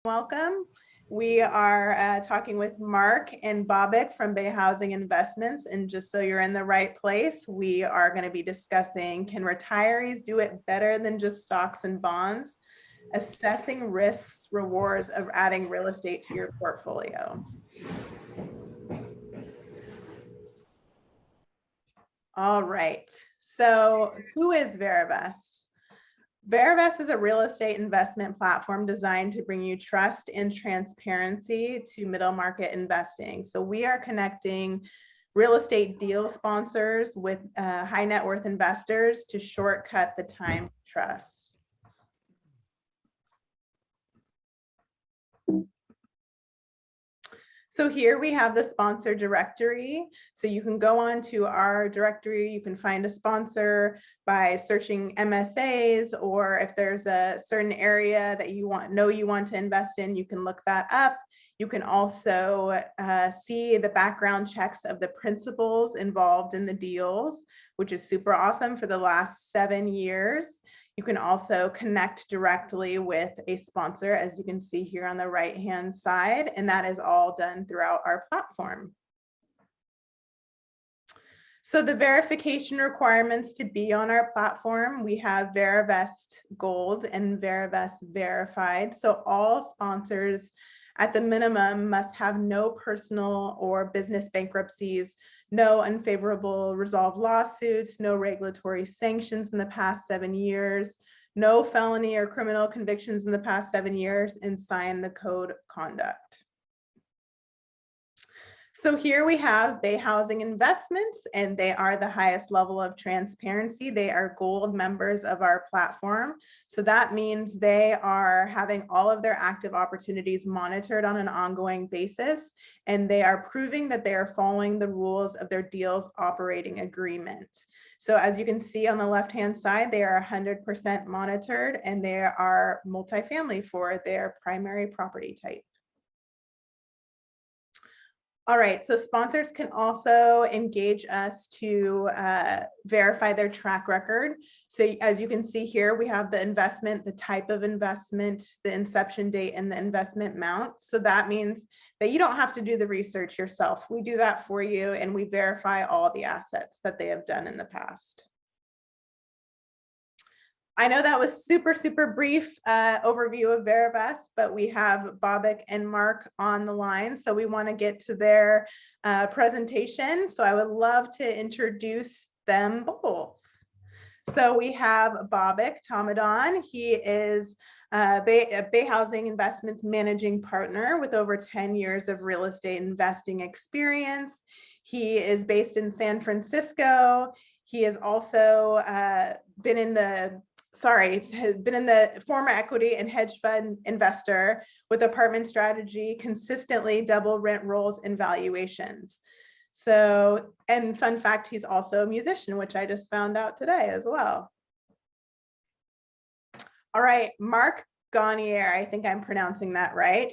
Welcome. We are talking with Mark and Bobik from Bay Housing Investments. And just so you're in the right place, we are going to be discussing, can retirees do it better than just stocks and bonds? Assessing risks, rewards of adding real estate to your portfolio. All right. So who is Verivest? Verivest is a real estate investment platform designed to bring you trust and transparency to middle market investing. So we are connecting real estate deal sponsors with high net worth investors to shortcut the time to trust. So here we have the sponsor directory. So you can go on to our directory, you can find a sponsor by searching MSAs, or if there's a certain area that you want to invest in, you can look that up. You can also see the background checks of the principals involved in the deals, which is super awesome for the last 7 years. You can also connect directly with a sponsor, as you can see here on the right-hand side, and that is all done throughout our platform. So the verification requirements to be on our platform, we have Verivest Gold and Verivest Verified. So all sponsors at the minimum must have no personal or business bankruptcies, no unfavorable resolved lawsuits, no regulatory sanctions in the past 7 years, no felony or criminal convictions in the past 7 years, and sign the code of conduct. So here we have Bay Housing Investments, and they are the highest level of transparency. They are gold members of our platform. So that means they are having all of their active opportunities monitored on an ongoing basis, and they are proving that they are following the rules of their deals operating agreement. So as you can see on the left-hand side, they are 100% monitored, and they are multifamily for their primary property type. All right, so sponsors can also engage us to verify their track record. So as you can see here, we have the investment, the type of investment, the inception date, and the investment amount. So that means that you don't have to do the research yourself. We do that for you, and we verify all the assets that they have done in the past. I know that was super brief overview of Verivest, but we have Bobik and Mark on the line, so we want to get to their presentation. So I would love to introduce them both. So we have Bobik Tamadon. He is Bay Housing Investments managing partner with over 10 years of real estate investing experience. He is based in San Francisco. He has also been in the former equity and hedge fund investor with apartment strategy, consistently double rent rolls and valuations. So, and fun fact, he's also a musician, which I just found out today as well. All right, Mark Gaunier, I think I'm pronouncing that right.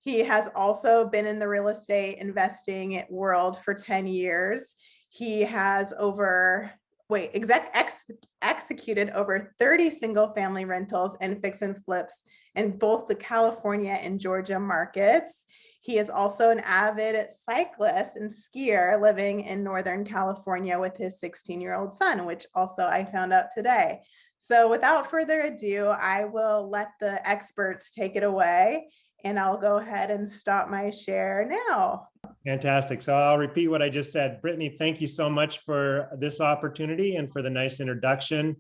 He has also been in the real estate investing world for 10 years. He has executed over 30 single family rentals and fix and flips in both the California and Georgia markets. He is also an avid cyclist and skier living in Northern California with his 16-year-old son, which also I found out today. So without further ado, I will let the experts take it away, and I'll go ahead and stop my share now. Fantastic. So I'll repeat what I just said. Brittany, thank you so much for this opportunity and for the nice introduction.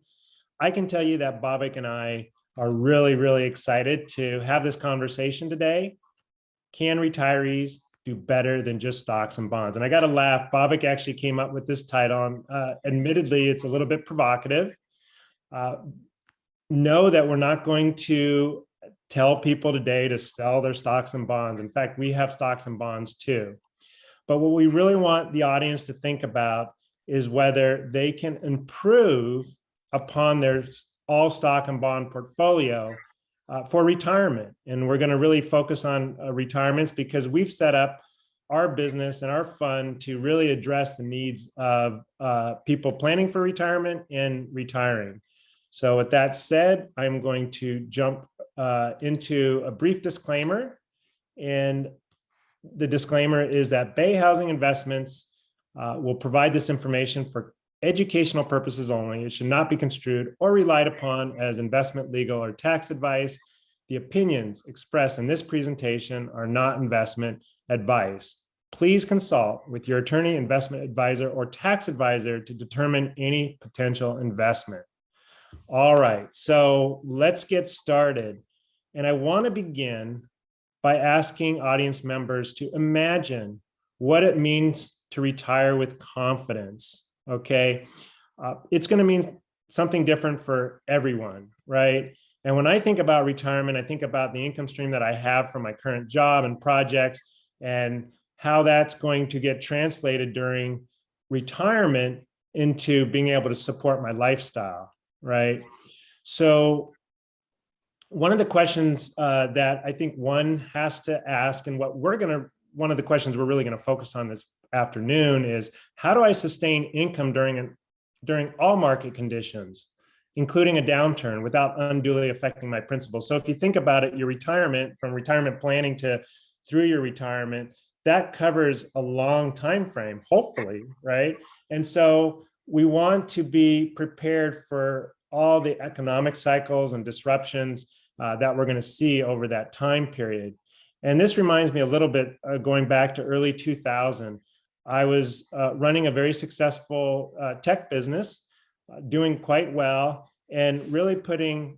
I can tell you that Bobik and I are really excited to have this conversation today. Can retirees do better than just stocks and bonds? And I got to laugh. Bobik actually came up with this title. Admittedly, it's a little bit provocative. Know that we're not going to tell people today to sell their stocks and bonds. In fact, we have stocks and bonds too. But what we really want the audience to think about is whether they can improve upon their all stock and bond portfolio for retirement. And we're going to really focus on retirements because we've set up our business and our fund to really address the needs of people planning for retirement and retiring. So with that said, I'm going to jump into a brief disclaimer. And the disclaimer is that Bay Housing Investments will provide this information for educational purposes only. It should not be construed or relied upon as investment, legal, or tax advice. The opinions expressed in this presentation are not investment advice. Please consult with your attorney, investment advisor, or tax advisor to determine any potential investment. All right, so let's get started. And I want to begin by asking audience members to imagine what it means to retire with confidence, okay? It's going to mean something different for everyone, right? And when I think about retirement, I think about the income stream that I have from my current job and projects and how that's going to get translated during retirement into being able to support my lifestyle, right? So one of the questions that I think one has to ask, and one of the questions we're really going to focus on this afternoon is, how do I sustain income during all market conditions, including a downturn, without unduly affecting my principal? So if you think about it, your retirement, from retirement planning to through your retirement, that covers a long time frame, hopefully, right? And so we want to be prepared for all the economic cycles and disruptions that we're going to see over that time period. And this reminds me a little bit, going back to early 2000, I was running a very successful tech business, doing quite well, and really putting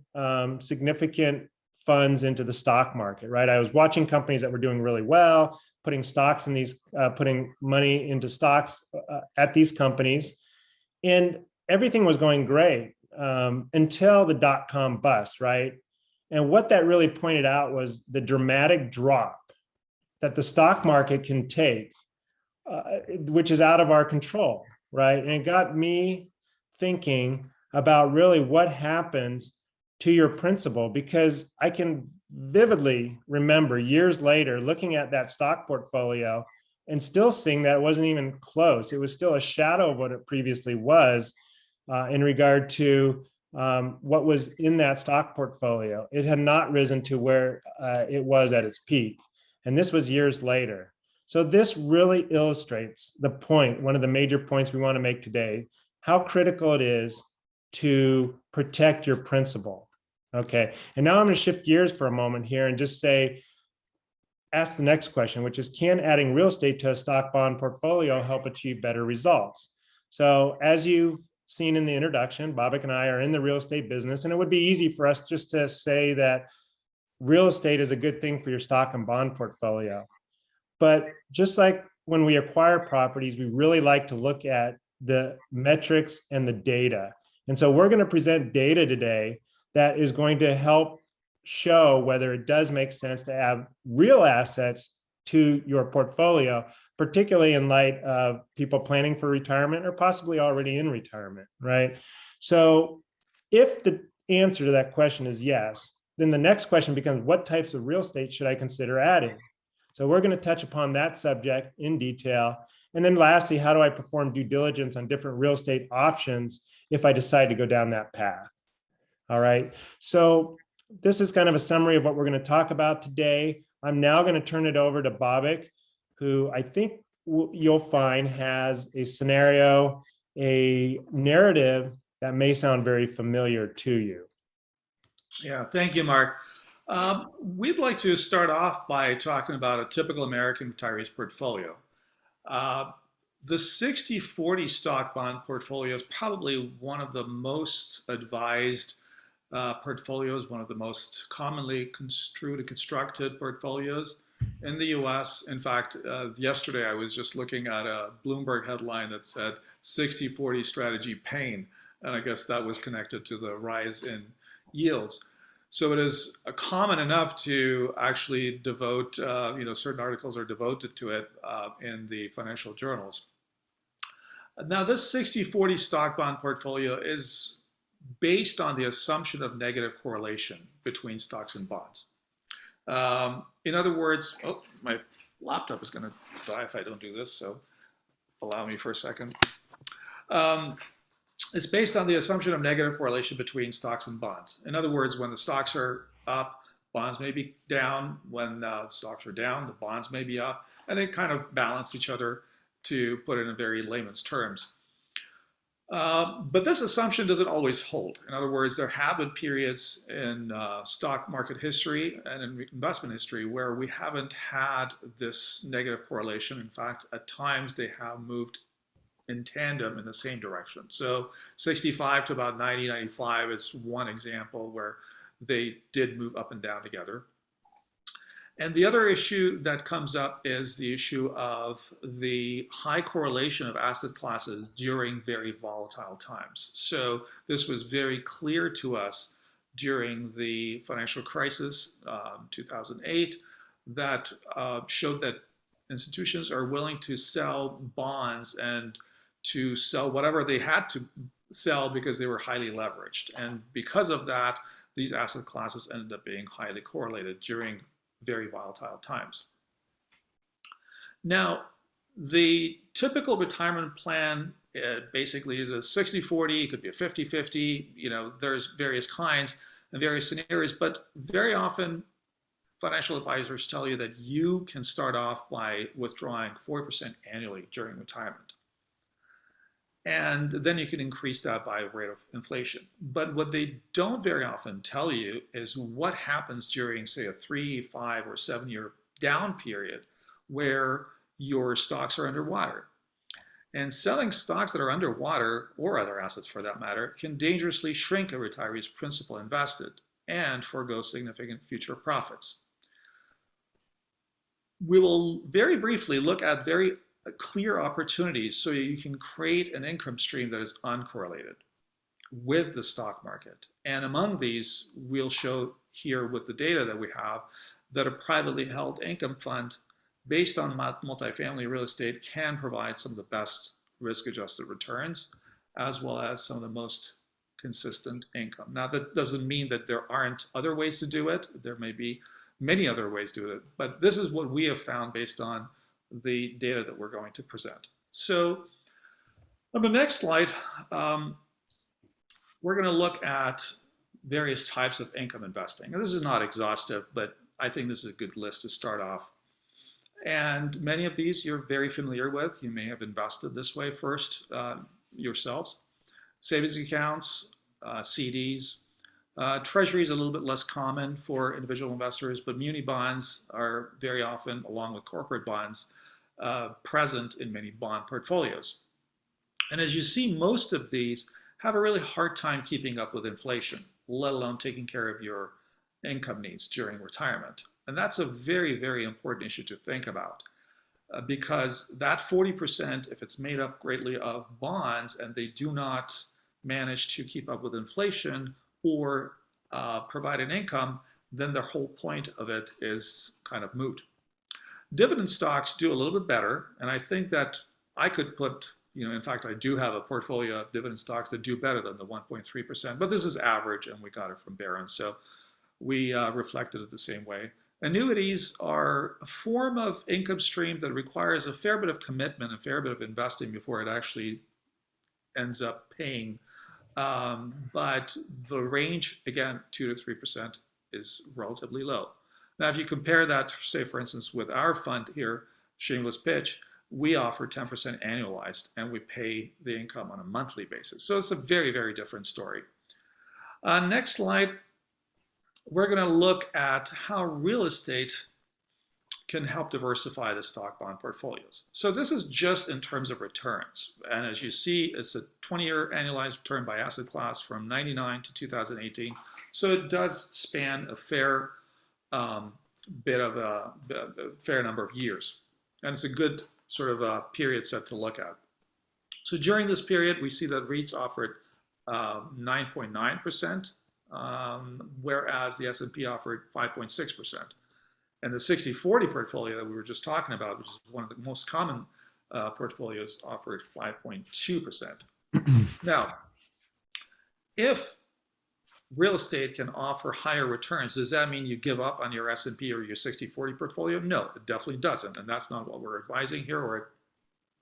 significant funds into the stock market, right? I was watching companies that were doing really well, putting stocks in these, putting money into stocks at these companies, and everything was going great until the dot-com bust, right? And what that really pointed out was the dramatic drop that the stock market can take, which is out of our control, right? And it got me thinking about really what happens to your principal, because I can vividly remember years later looking at that stock portfolio and still seeing that it wasn't even close. It was still a shadow of what it previously was in regard to what was in that stock portfolio. It had not risen to where it was at its peak. And this was years later. So this really illustrates the point, one of the major points we want to make today, how critical it is to protect your principal. Okay. And now I'm going to shift gears for a moment here and just ask the next question, which is, can adding real estate to a stock bond portfolio help achieve better results? So as you've seen in the introduction, Babak and I are in the real estate business, and it would be easy for us just to say that real estate is a good thing for your stock and bond portfolio. But just like when we acquire properties, we really like to look at the metrics and the data. And so we're going to present data today that is going to help show whether it does make sense to add real assets to your portfolio, particularly in light of people planning for retirement or possibly already in retirement, right? So if the answer to that question is yes, then the next question becomes, what types of real estate should I consider adding? So we're going to touch upon that subject in detail. And then lastly, how do I perform due diligence on different real estate options if I decide to go down that path? All right. So this is kind of a summary of what we're going to talk about today. I'm now going to turn it over to Babak, who I think you'll find has a scenario, a narrative that may sound very familiar to you. Yeah, thank you, Mark. We'd like to start off by talking about a typical American retiree's portfolio. The 60/40 stock bond portfolio is probably one of the most advised portfolios, one of the most commonly construed and constructed portfolios in the US. In fact, yesterday I was just looking at a Bloomberg headline that said 60/40 strategy pain, and I guess that was connected to the rise in yields. So it is common enough to actually devote, certain articles are devoted to it in the financial journals. Now, this 60/40 stock bond portfolio is based on the assumption of negative correlation between stocks and bonds. In other words, oh, my laptop is going to die if I don't do this, so allow me for a second. It's based on the assumption of negative correlation between stocks and bonds. In other words, when the stocks are up, bonds may be down. When stocks are down, the bonds may be up, and they kind of balance each other, to put it in very layman's terms. But this assumption doesn't always hold. In other words, there have been periods in stock market history and in investment history where we haven't had this negative correlation. In fact, at times they have moved in tandem in the same direction. So 65 to about 90, 95 is one example where they did move up and down together. And the other issue that comes up is the issue of the high correlation of asset classes during very volatile times. So this was very clear to us during the financial crisis, 2008, that showed that institutions are willing to sell bonds and to sell whatever they had to sell because they were highly leveraged. And because of that, these asset classes ended up being highly correlated during very volatile times. Now, the typical retirement plan basically is a 60-40, it could be a 50-50, there's various kinds and various scenarios, but very often financial advisors tell you that you can start off by withdrawing 4% annually during retirement. And then you can increase that by a rate of inflation. But what they don't very often tell you is what happens during, say, a 3, 5, or 7-year down period where your stocks are underwater. And selling stocks that are underwater, or other assets for that matter, can dangerously shrink a retiree's principal invested and forego significant future profits. We will very briefly look at very clear opportunities so you can create an income stream that is uncorrelated with the stock market. And among these, we'll show here with the data that we have that a privately held income fund based on multifamily real estate can provide some of the best risk-adjusted returns, as well as some of the most consistent income. Now, that doesn't mean that there aren't other ways to do it. There may be many other ways to do it, but this is what we have found based on the data that we're going to present. So on the next slide, we're going to look at various types of income investing. And this is not exhaustive, but I think this is a good list to start off. And many of these you're very familiar with. You may have invested this way first yourselves. Savings accounts, CDs. Treasury is a little bit less common for individual investors, but muni bonds are very often, along with corporate bonds, present in many bond portfolios. And as you see, most of these have a really hard time keeping up with inflation, let alone taking care of your income needs during retirement. And that's a very, very important issue to think about because that 40%, if it's made up greatly of bonds and they do not manage to keep up with inflation or provide an income, then the whole point of it is kind of moot. Dividend stocks do a little bit better, and I think that I could put, in fact, I do have a portfolio of dividend stocks that do better than the 1.3%, but this is average, and we got it from Barron's, so we reflected it the same way. Annuities are a form of income stream that requires a fair bit of commitment, a fair bit of investing before it actually ends up paying. But the range, again, 2 to 3% is relatively low. Now, if you compare that, say, for instance, with our fund here, shameless pitch, we offer 10% annualized and we pay the income on a monthly basis. So it's a very, very different story. Next slide, we're going to look at how real estate can help diversify the stock bond portfolios. So this is just in terms of returns. And as you see, it's a 20-year annualized return by asset class from 99 to 2018. So it does span a fair bit of a fair number of years. And it's a good sort of a period set to look at. So during this period, we see that REITs offered 9.9%, whereas the S&P offered 5.6%. And the 60-40 portfolio that we were just talking about, which is one of the most common portfolios, offered 5.2%. Now, if real estate can offer higher returns, does that mean you give up on your S&P or your 60-40 portfolio? No, it definitely doesn't. And that's not what we're advising here or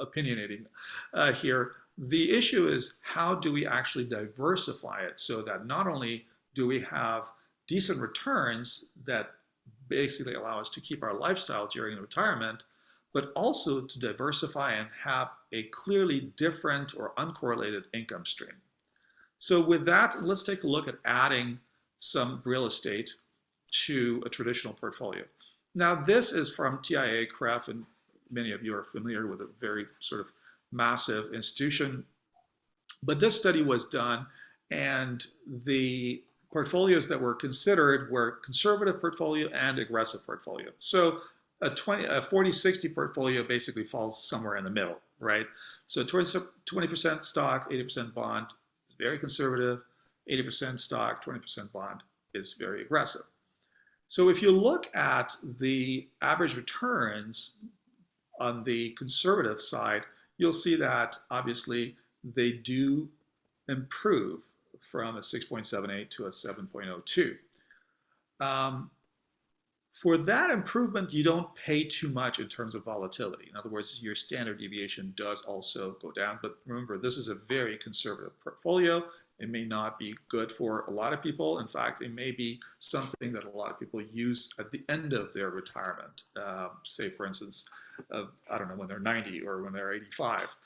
opinionating here. The issue is, how do we actually diversify it so that not only do we have decent returns that basically allow us to keep our lifestyle during retirement, but also to diversify and have a clearly different or uncorrelated income stream. So with that, let's take a look at adding some real estate to a traditional portfolio. Now, this is from TIA, CREF, and many of you are familiar with a very sort of massive institution. But this study was done, and the portfolios that were considered were conservative portfolio and aggressive portfolio. So a 40-60 portfolio basically falls somewhere in the middle, right? So 20% stock, 80% bond is very conservative, 80% stock, 20% bond is very aggressive. So if you look at the average returns on the conservative side, you'll see that obviously they do improve from a 6.78 to a 7.02. For that improvement, you don't pay too much in terms of volatility. In other words, your standard deviation does also go down. But remember, this is a very conservative portfolio. It may not be good for a lot of people. In fact, it may be something that a lot of people use at the end of their retirement. Say, for instance, I don't know, when they're 90 or when they're 85.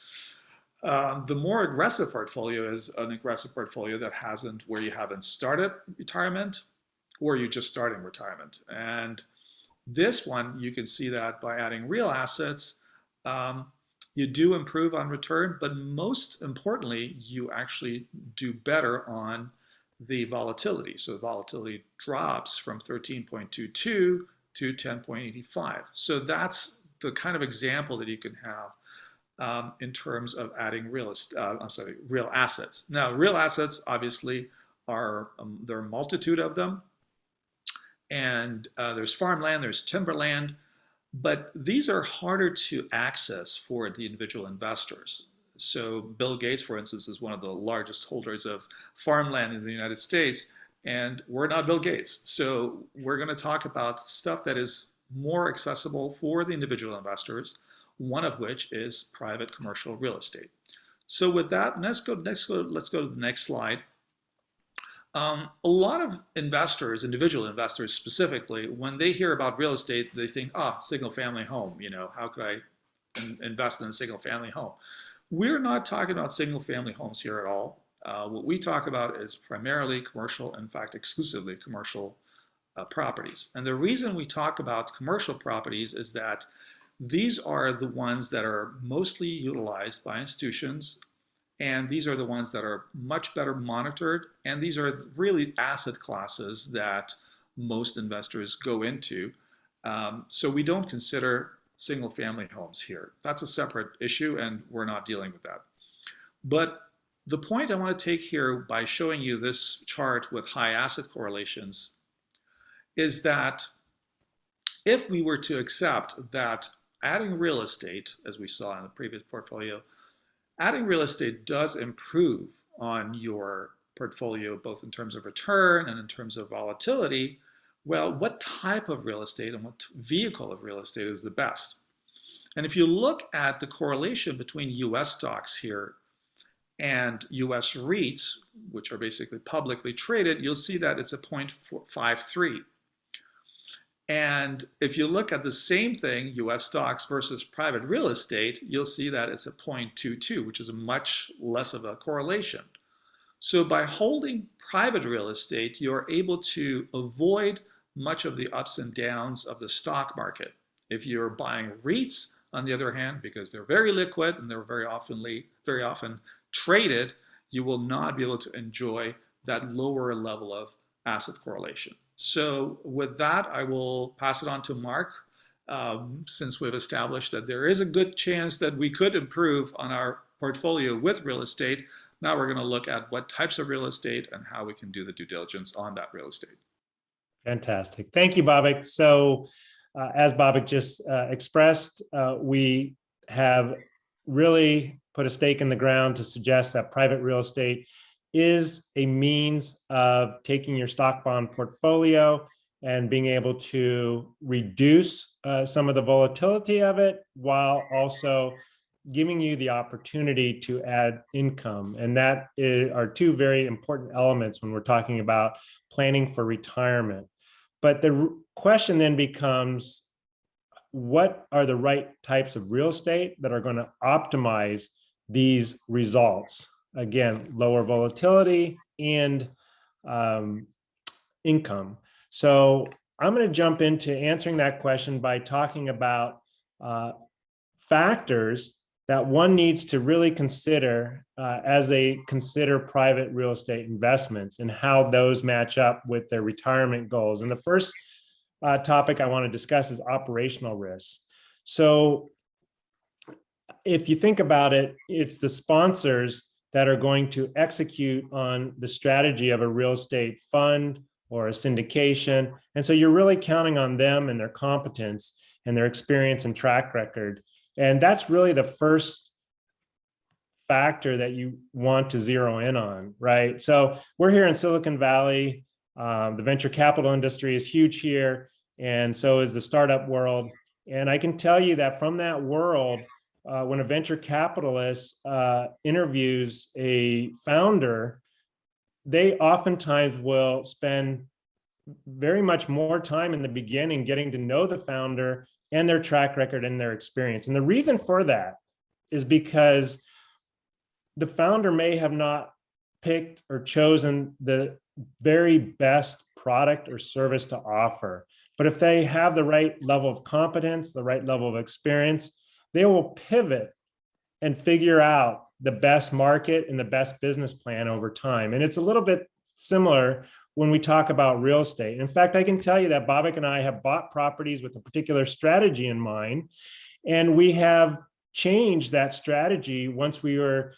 The more aggressive portfolio is an aggressive portfolio that where you haven't started retirement or you're just starting retirement. And this one, you can see that by adding real assets, you do improve on return, but most importantly, you actually do better on the volatility. So the volatility drops from 13.22 to 10.85. So that's the kind of example that you can have in terms of adding real assets. Now, real assets obviously are there are a multitude of them, and there's farmland, there's timberland, but these are harder to access for the individual investors. So Bill Gates, for instance, is one of the largest holders of farmland in the United States, and we're not Bill Gates. So we're going to talk about stuff that is more accessible for the individual investors, one of which is private commercial real estate. So with that, let's go to the next slide. A lot of investors, individual investors specifically, when they hear about real estate, they think, single family home, how could I invest in a single family home? We're not talking about single family homes here at all. What we talk about is primarily commercial, in fact, exclusively commercial properties. And the reason we talk about commercial properties is that these are the ones that are mostly utilized by institutions, and these are the ones that are much better monitored, and these are really asset classes that most investors go into. So we don't consider single family homes here. That's a separate issue, and we're not dealing with that. But the point I want to take here by showing you this chart with high asset correlations is that if we were to accept that adding real estate, as we saw in the previous portfolio, adding real estate does improve on your portfolio, both in terms of return and in terms of volatility, well, what type of real estate and what vehicle of real estate is the best? And if you look at the correlation between US stocks here and US REITs, which are basically publicly traded, you'll see that it's a 0.53. And if you look at the same thing, US stocks versus private real estate, you'll see that it's a 0.22, which is a much less of a correlation. So by holding private real estate, you're able to avoid much of the ups and downs of the stock market. If you're buying REITs, on the other hand, because they're very liquid and they're very often traded, you will not be able to enjoy that lower level of asset correlation. So with that, I will pass it on to Mark, since we've established that there is a good chance that we could improve on our portfolio with real estate. Now we're going to look at what types of real estate and how we can do the due diligence on that real estate. Fantastic. Thank you, Babak. So as Babak just expressed, we have really put a stake in the ground to suggest that private real estate is a means of taking your stock bond portfolio and being able to reduce some of the volatility of it while also giving you the opportunity to add income. And that are two very important elements when we're talking about planning for retirement. But the question then becomes, what are the right types of real estate that are going to optimize these results? Again, lower volatility and income. So I'm going to jump into answering that question by talking about factors that one needs to really consider as they consider private real estate investments and how those match up with their retirement goals. And the first topic I want to discuss is operational risks. So if you think about it, it's the sponsors that are going to execute on the strategy of a real estate fund or a syndication. And so you're really counting on them and their competence and their experience and track record. And that's really the first factor that you want to zero in on, right? So we're here in Silicon Valley. The venture capital industry is huge here, and so is the startup world. And I can tell you that from that world, when a venture capitalist interviews a founder, they oftentimes will spend very much more time in the beginning getting to know the founder and their track record and their experience. And the reason for that is because the founder may have not picked or chosen the very best product or service to offer. But if they have the right level of competence, the right level of experience, they will pivot and figure out the best market and the best business plan over time. And it's a little bit similar when we talk about real estate. In fact, I can tell you that Bobak and I have bought properties with a particular strategy in mind, and we have changed that strategy once we were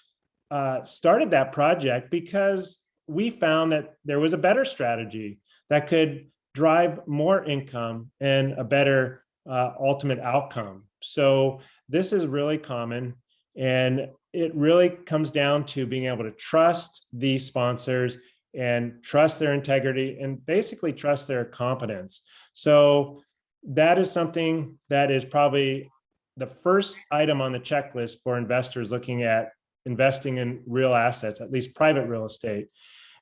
started that project, because we found that there was a better strategy that could drive more income and a better ultimate outcome. So this is really common, and it really comes down to being able to trust these sponsors and trust their integrity and basically trust their competence. So that is something that is probably the first item on the checklist for investors looking at investing in real assets, at least private real estate.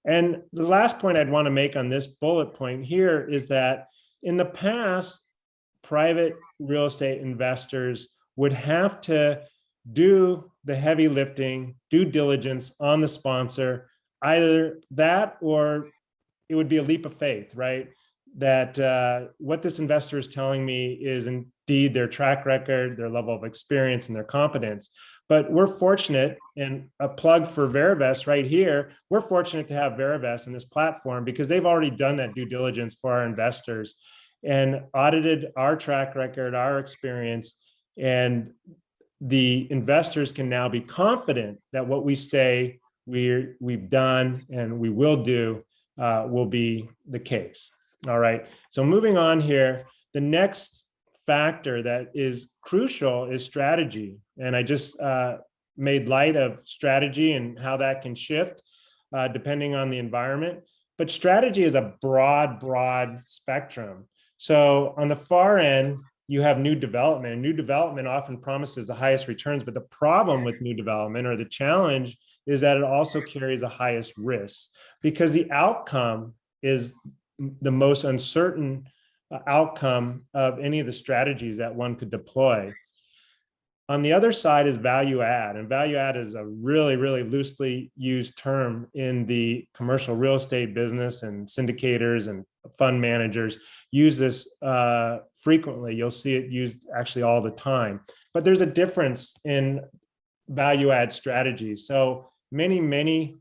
And the last point I'd want to make on this bullet point here is that in the past, private real estate investors would have to do the heavy lifting, due diligence on the sponsor. Either that or it would be a leap of faith, right? That what this investor is telling me is indeed their track record, their level of experience, and their competence. But we're fortunate, and a plug for Verivest right here, we're fortunate to have Verivest in this platform because they've already done that due diligence for our investors and audited our track record, our experience, and the investors can now be confident that what we say we've done and we will do will be the case. All right. So moving on here, the next factor that is crucial is strategy. And I just made light of strategy and how that can shift depending on the environment. But strategy is a broad spectrum. So on the far end, you have new development. And new development often promises the highest returns, but the problem with new development, or the challenge, is that it also carries the highest risks because the outcome is the most uncertain outcome of any of the strategies that one could deploy. On the other side is value add, and value add is a really loosely used term in the commercial real estate business, and syndicators and fund managers use this frequently. You'll see it used actually all the time, but there's a difference in value add strategies. So many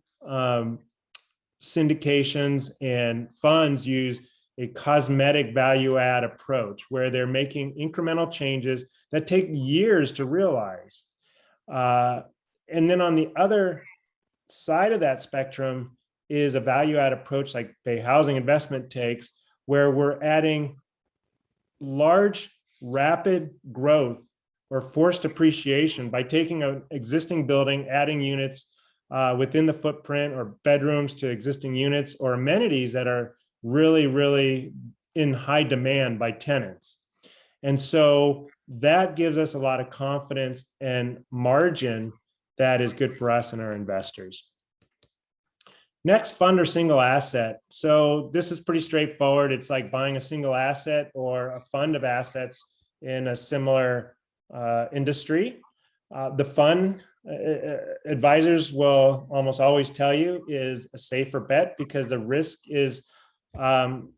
syndications and funds use a cosmetic value add approach where they're making incremental changes that take years to realize. And then on the other side of that spectrum is a value add approach like Bay Housing Investment takes, where we're adding large, rapid growth or forced appreciation by taking an existing building, adding units within the footprint, or bedrooms to existing units, or amenities that are really in high demand by tenants. And so that gives us a lot of confidence and margin that is good for us and our investors. Next, fund or single asset. So this is pretty straightforward. It's like buying a single asset or a fund of assets in a similar industry. The fund advisors will almost always tell you is a safer bet because the risk is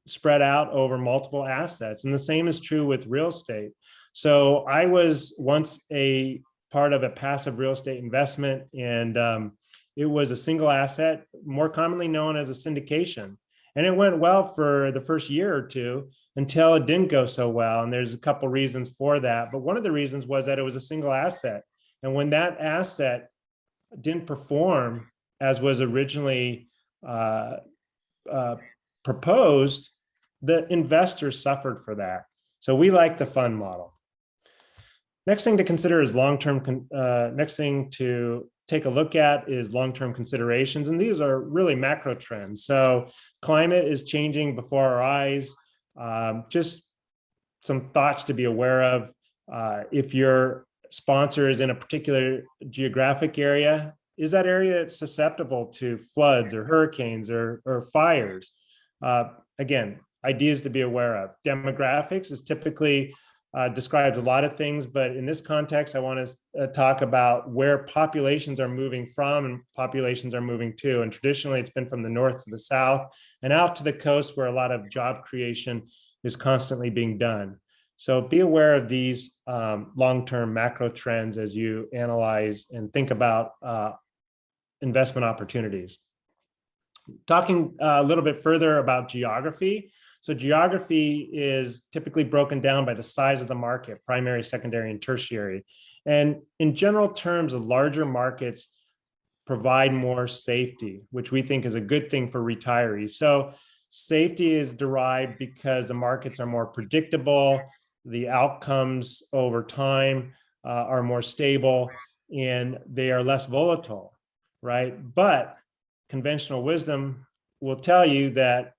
spread out over multiple assets. And the same is true with real estate. So I was once a part of a passive real estate investment, and it was a single asset, more commonly known as a syndication. And it went well for the first year or two until it didn't go so well. And there's a couple reasons for that. But one of the reasons was that it was a single asset. And when that asset didn't perform as was originally proposed, the investors suffered for that. So we like the fund model. Next thing to consider is next thing to take a look at is long-term considerations. And these are really macro trends. So climate is changing before our eyes. Just some thoughts to be aware of. If your sponsor is in a particular geographic area, is that area susceptible to floods or hurricanes or fires? Again, ideas to be aware of. Demographics is typically describes a lot of things, but in this context, I want to talk about where populations are moving from and populations are moving to. And traditionally, it's been from the north to the south and out to the coast where a lot of job creation is constantly being done. So be aware of these long-term macro trends as you analyze and think about investment opportunities. Talking a little bit further about geography. So geography is typically broken down by the size of the market, primary, secondary, and tertiary. And in general terms, the larger markets provide more safety, which we think is a good thing for retirees. So safety is derived because the markets are more predictable, the outcomes over time are more stable, and they are less volatile, right? But conventional wisdom will tell you that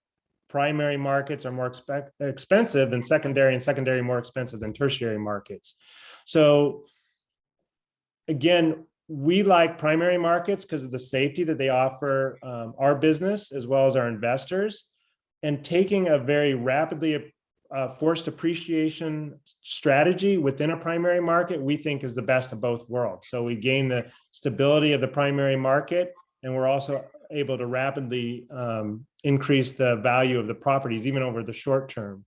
primary markets are more expensive than secondary, and secondary more expensive than tertiary markets. So again, we like primary markets because of the safety that they offer our business as well as our investors. And taking a very rapidly forced appreciation strategy within a primary market, we think is the best of both worlds. So we gain the stability of the primary market, and we're also able to rapidly increase the value of the properties, even over the short term.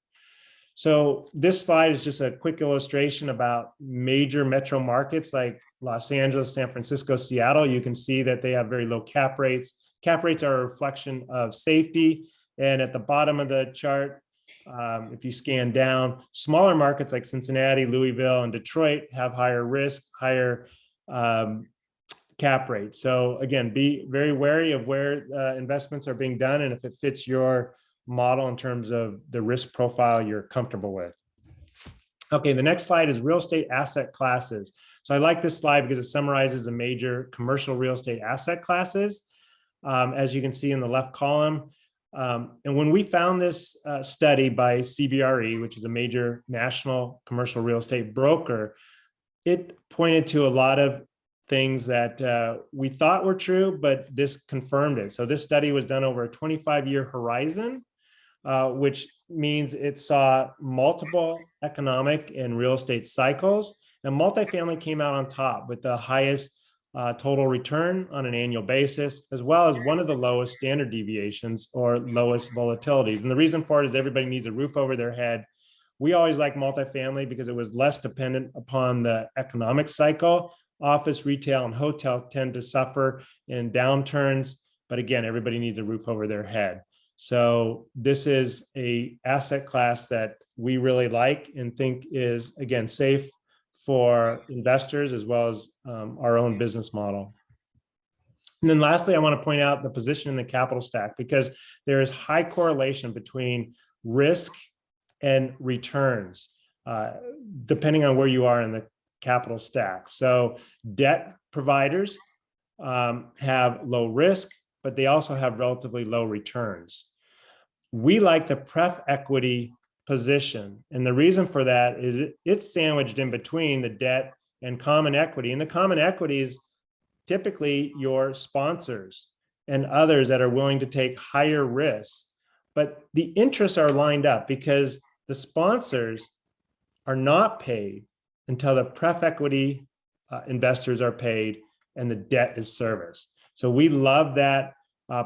So this slide is just a quick illustration about major metro markets like Los Angeles, San Francisco, Seattle. You can see that they have very low cap rates. Cap rates are a reflection of safety. And at the bottom of the chart, if you scan down, smaller markets like Cincinnati, Louisville, and Detroit have higher risk, higher cap rate. So again, be very wary of where investments are being done and if it fits your model in terms of the risk profile you're comfortable with. Okay, the next slide is real estate asset classes. So I like this slide because it summarizes the major commercial real estate asset classes, as you can see in the left column. And when we found this study by CBRE, which is a major national commercial real estate broker, it pointed to a lot of things that we thought were true, but this confirmed it. So this study was done over a 25-year horizon, which means it saw multiple economic and real estate cycles, and multifamily came out on top with the highest total return on an annual basis, as well as one of the lowest standard deviations or lowest volatilities. And the reason for it is everybody needs a roof over their head. We always like multifamily because it was less dependent upon the economic cycle. Office, retail, and hotel tend to suffer in downturns, but again, everybody needs a roof over their head. So this is a asset class that we really like and think is, again, safe for investors as well as our own business model. And then lastly, I want to point out the position in the capital stack because there is high correlation between risk and returns, depending on where you are in the capital stack. So debt providers have low risk, but they also have relatively low returns. We like the pref equity position. And the reason for that is it's sandwiched in between the debt and common equity. And the common equity is typically your sponsors and others that are willing to take higher risks. But the interests are lined up because the sponsors are not paid until the pref equity investors are paid and the debt is serviced. So we love that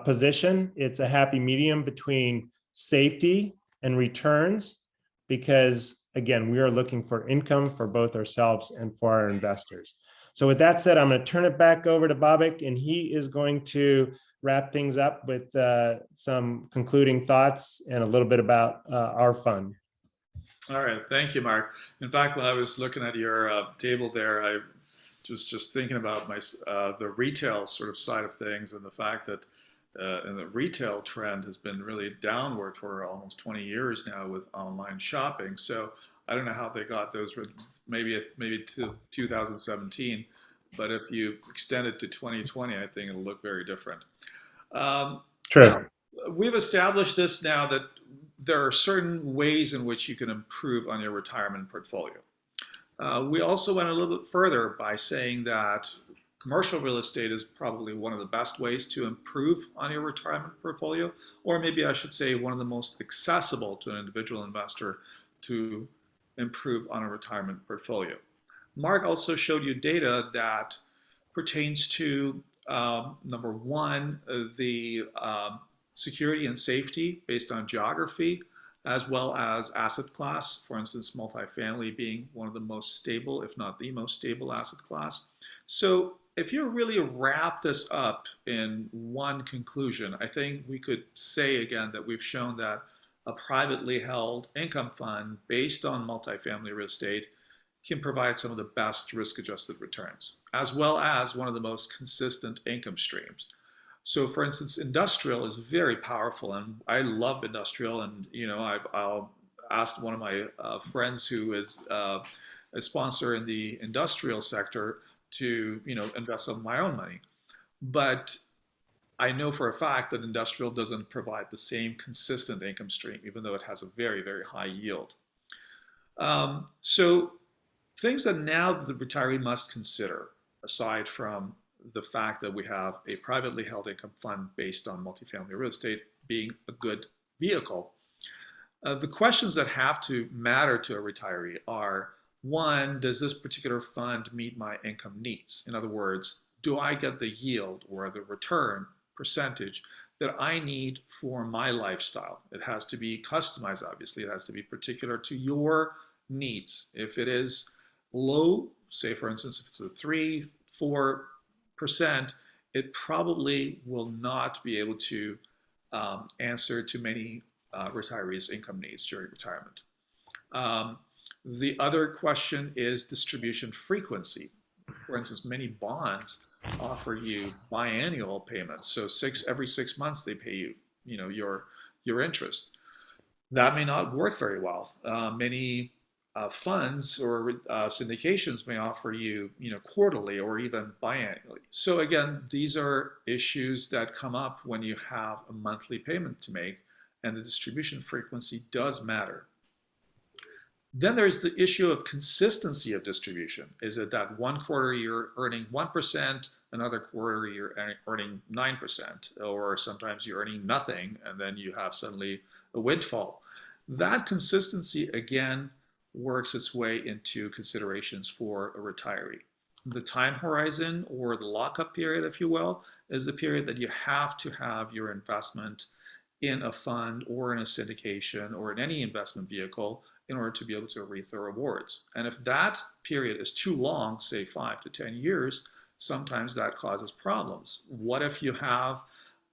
position. It's a happy medium between safety and returns because, again, we are looking for income for both ourselves and for our investors. So with that said, I'm going to turn it back over to Babak, and he is going to wrap things up with some concluding thoughts and a little bit about our fund. All right, thank you, Mark. In fact, when I was looking at your table there, I was just thinking about the retail sort of side of things, and the fact that and the retail trend has been really downward for almost 20 years now with online shopping. So I don't know how they got those, maybe to 2017, but if you extend it to 2020, I think it'll look very different. True. Now, we've established this now that there are certain ways in which you can improve on your retirement portfolio. We also went a little bit further by saying that commercial real estate is probably one of the best ways to improve on your retirement portfolio, or maybe I should say one of the most accessible to an individual investor to improve on a retirement portfolio. Mark also showed you data that pertains to, number one, the security and safety based on geography, as well as asset class. For instance, multifamily being one of the most stable, if not the most stable asset class. So if you really wrap this up in one conclusion, I think we could say again that we've shown that a privately held income fund based on multifamily real estate can provide some of the best risk-adjusted returns, as well as one of the most consistent income streams. So for instance, industrial is very powerful, and I love industrial. And I'll asked one of my friends who is a sponsor in the industrial sector to invest some of my own money. But I know for a fact that industrial doesn't provide the same consistent income stream, even though it has a very, very high yield. So things that now the retiree must consider, aside from the fact that we have a privately held income fund based on multifamily real estate being a good vehicle, the questions that have to matter to a retiree are, one, does this particular fund meet my income needs? In other words, do I get the yield or the return percentage that I need for my lifestyle? It has to be customized, obviously. It has to be particular to your needs. If it is low, say for instance, if it's a 3-4%, it probably will not be able to answer to many retirees' income needs during retirement. The other question is distribution frequency. For instance, many bonds offer you biannual payments. So every 6 months they pay you, your interest. That may not work very well. Many funds or syndications may offer you, quarterly or even biannually. So again, these are issues that come up when you have a monthly payment to make, and the distribution frequency does matter. Then there's the issue of consistency of distribution. Is it that one quarter you're earning 1%, another quarter you're earning 9%, or sometimes you're earning nothing and then you have suddenly a windfall? That consistency, again, works its way into considerations for a retiree. The time horizon, or the lockup period, if you will, is the period that you have to have your investment in a fund or in a syndication or in any investment vehicle in order to be able to reap the rewards. And if that period is too long, say 5 to 10 years, sometimes that causes problems. What if you have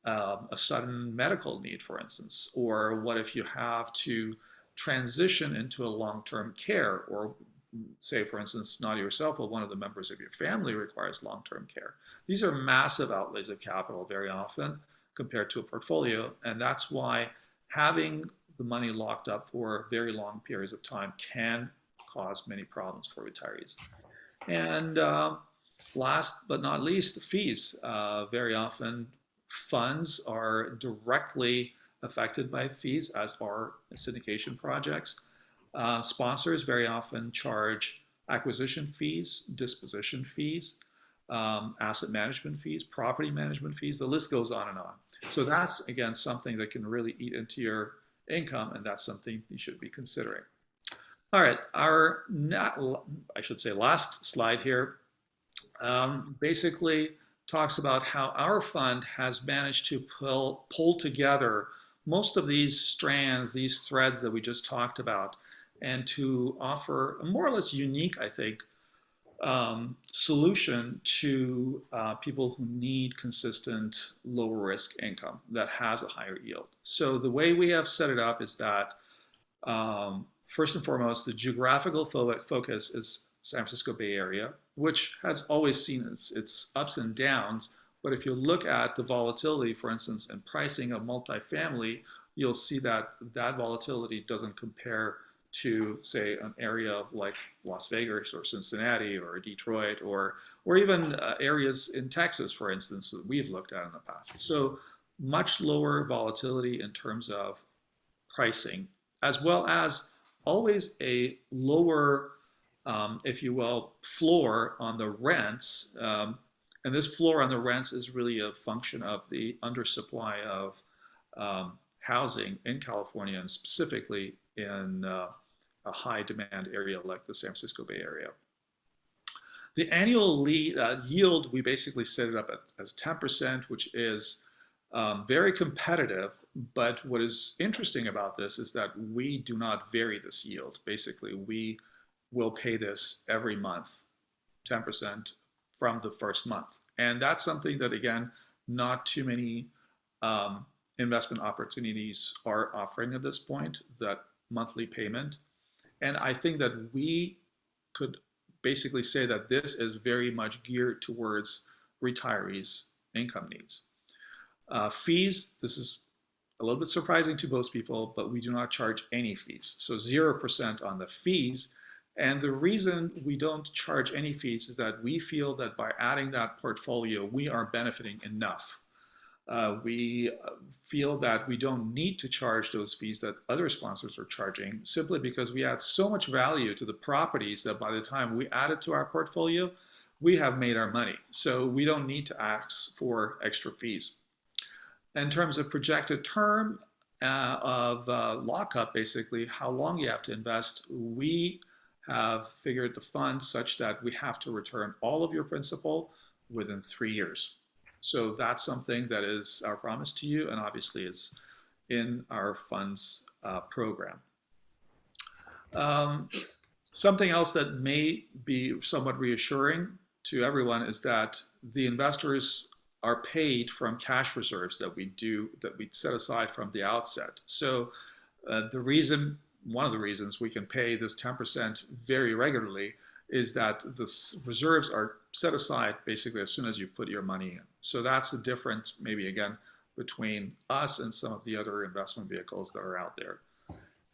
a sudden medical need, for instance? Or what if you have to transition into a long-term care, or say, for instance, not yourself, but one of the members of your family requires long-term care? These are massive outlays of capital very often compared to a portfolio, and that's why having the money locked up for very long periods of time can cause many problems for retirees. And last but not least, fees. Very often funds are directly affected by fees, as are syndication projects. Sponsors very often charge acquisition fees, disposition fees, asset management fees, property management fees. The list goes on and on. So that's, again, something that can really eat into your income, and that's something you should be considering. All right, I should say last slide here basically talks about how our fund has managed to pull together most of these strands, these threads that we just talked about, and to offer a more or less unique, I think, solution to people who need consistent lower risk income that has a higher yield. So the way we have set it up is that first and foremost, the geographical focus is San Francisco Bay Area, which has always seen its ups and downs. But if you look at the volatility, for instance, in pricing of multifamily, you'll see that that volatility doesn't compare to, say, an area like Las Vegas or Cincinnati or Detroit or even areas in Texas, for instance, that we've looked at in the past. So much lower volatility in terms of pricing, as well as always a lower, if you will, floor on the rents. And this floor on the rents is really a function of the undersupply of housing in California, and specifically in a high demand area like the San Francisco Bay Area. The annual yield, we basically set it up as 10%, which is very competitive. But what is interesting about this is that we do not vary this yield. Basically, we will pay this every month, 10% from the first month. And that's something that, again, not too many investment opportunities are offering at this point, that monthly payment. And I think that we could basically say that this is very much geared towards retirees' income needs. Fees, this is a little bit surprising to most people, but we do not charge any fees. So 0% on the fees. And the reason we don't charge any fees is that we feel that by adding that portfolio, we are benefiting enough. We feel that we don't need to charge those fees that other sponsors are charging, simply because we add so much value to the properties that by the time we add it to our portfolio, we have made our money. So we don't need to ask for extra fees. In terms of projected term of lockup, basically how long you have to invest, we have figured the fund such that we have to return all of your principal within 3 years. So that's something that is our promise to you, and obviously is in our funds program. Something else that may be somewhat reassuring to everyone is that the investors are paid from cash reserves that we set aside from the outset. So one of the reasons we can pay this 10% very regularly is that the reserves are set aside basically as soon as you put your money in. So that's the difference, maybe again, between us and some of the other investment vehicles that are out there.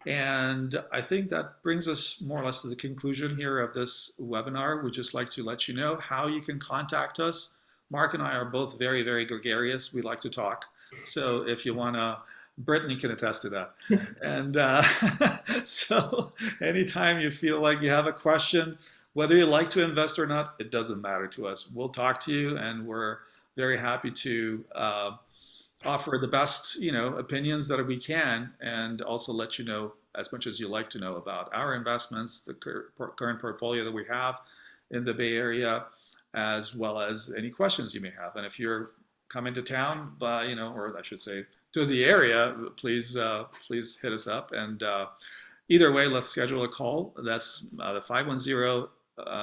And I think that brings us more or less to the conclusion here of this webinar. We'd just like to let you know how you can contact us. Mark and I are both very, very gregarious. We like to talk. So if you want to, Brittany can attest to that. And so anytime you feel like you have a question, whether you like to invest or not, it doesn't matter to us. We'll talk to you, and we're very happy to offer the best, opinions that we can, and also let you know as much as you like to know about our investments, the current portfolio that we have in the Bay Area, as well as any questions you may have. And if you're coming to town, or I should say to the area, please hit us up. And either way, let's schedule a call. That's the 510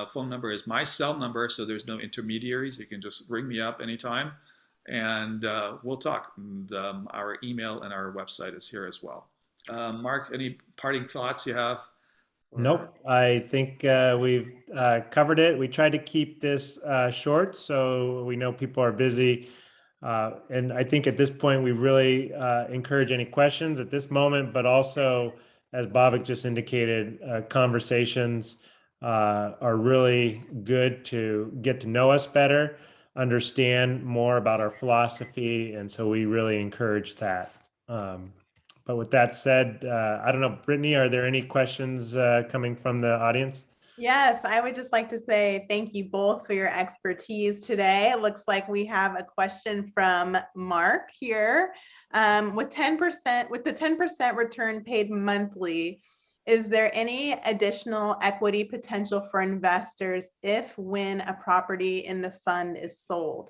phone number is my cell number, so there's no intermediaries. You can just ring me up anytime, and we'll talk. And, our email and our website is here as well. Mark, any parting thoughts you have? Nope. I think we've covered it. We tried to keep this short, so we know people are busy. And I think at this point, we really encourage any questions at this moment, but also, as Bhavik just indicated, conversations are really good to get to know us better, understand more about our philosophy. And so we really encourage that. But with that said, I don't know, Brittany, are there any questions coming from the audience? Yes, I would just like to say thank you both for your expertise today. It looks like we have a question from Mark here. With the 10% return paid monthly, is there any additional equity potential for investors if when a property in the fund is sold?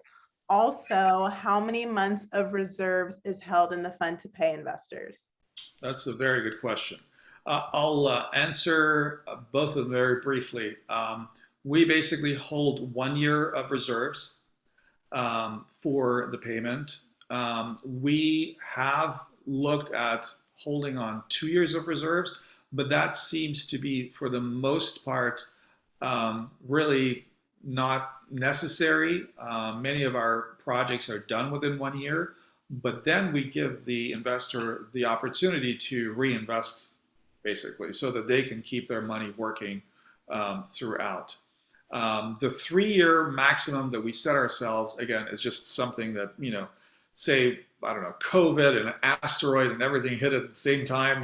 Also, how many months of reserves is held in the fund to pay investors? That's a very good question. I'll answer both of them very briefly. We basically hold 1 year of reserves for the payment. We have looked at holding on 2 years of reserves, but that seems to be, for the most part, really not necessary. Many of our projects are done within 1 year, but then we give the investor the opportunity to reinvest, basically, so that they can keep their money working throughout. The 3 year maximum that we set ourselves, again, is just something that, say, I don't know, COVID and an asteroid and everything hit at the same time,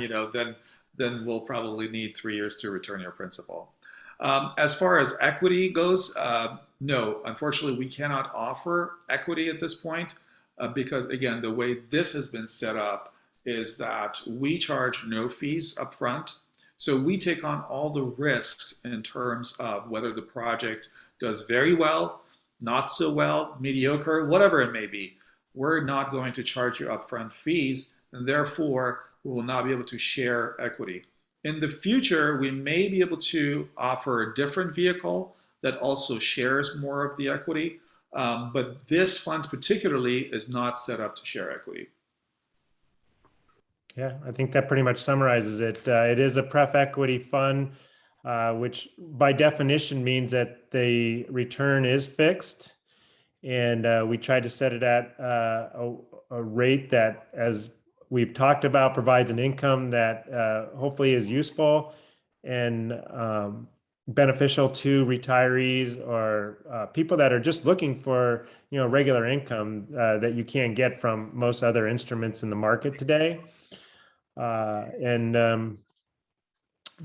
then we'll probably need 3 years to return your principal. As far as equity goes, no, unfortunately, we cannot offer equity at this point because, again, the way this has been set up is that we charge no fees up front. So we take on all the risks in terms of whether the project does very well, not so well, mediocre, whatever it may be. We're not going to charge you upfront fees, and therefore we will not be able to share equity. In the future, we may be able to offer a different vehicle that also shares more of the equity, but this fund particularly is not set up to share equity. Yeah, I think that pretty much summarizes it. It is a pref equity fund, which by definition means that the return is fixed. And we tried to set it at a rate that, as we've talked about, provides an income that hopefully is useful and beneficial to retirees or people that are just looking for, regular income that you can't get from most other instruments in the market today.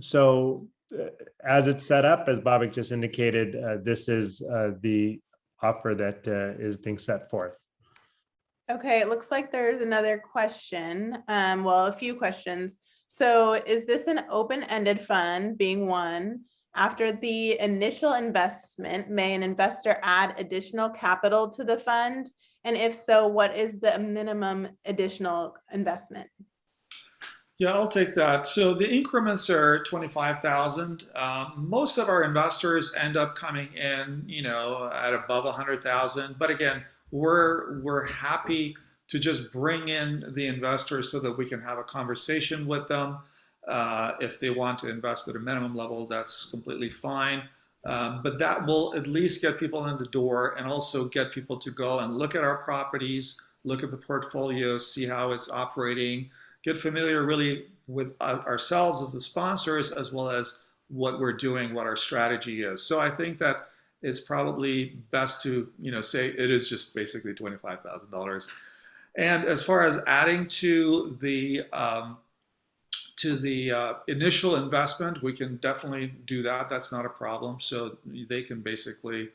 So as it's set up, as Bobak just indicated, this is the offer that is being set forth. Okay, it looks like there's another question. Well, a few questions. So is this an open-ended fund, being one? After the initial investment, may an investor add additional capital to the fund? And if so, what is the minimum additional investment? Yeah, I'll take that. So the increments are 25,000. Most of our investors end up coming in, at above 100,000. But again, we're happy to just bring in the investors so that we can have a conversation with them. If they want to invest at a minimum level, that's completely fine. But that will at least get people in the door and also get people to go and look at our properties, look at the portfolio, see how it's operating, get familiar really with ourselves as the sponsors, as well as what we're doing, what our strategy is. So I think that it's probably best to, say it is just basically $25,000. And as far as adding to the initial investment, we can definitely do that. That's not a problem. So they can basically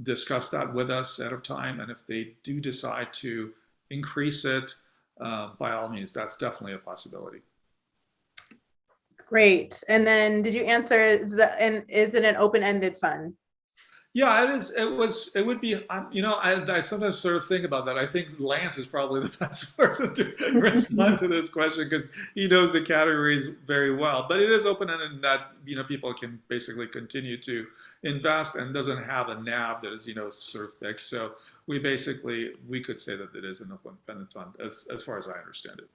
discuss that with us ahead of time. And if they do decide to increase it, by all means, that's definitely a possibility. Great. And then did you answer, is it an open-ended fund? Yeah, it is. It would be, I sometimes sort of think about that. I think Lance is probably the best person to respond to this question because he knows the categories very well. But it is open-ended in that, people can basically continue to invest and doesn't have a NAV that is, sort of fixed. So we could say that it is an open-ended fund as far as I understand it.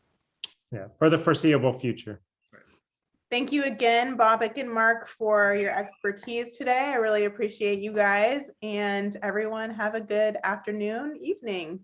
Yeah, for the foreseeable future. Thank you again, Bobak and Mark, for your expertise today. I really appreciate you guys, and everyone have a good afternoon, evening.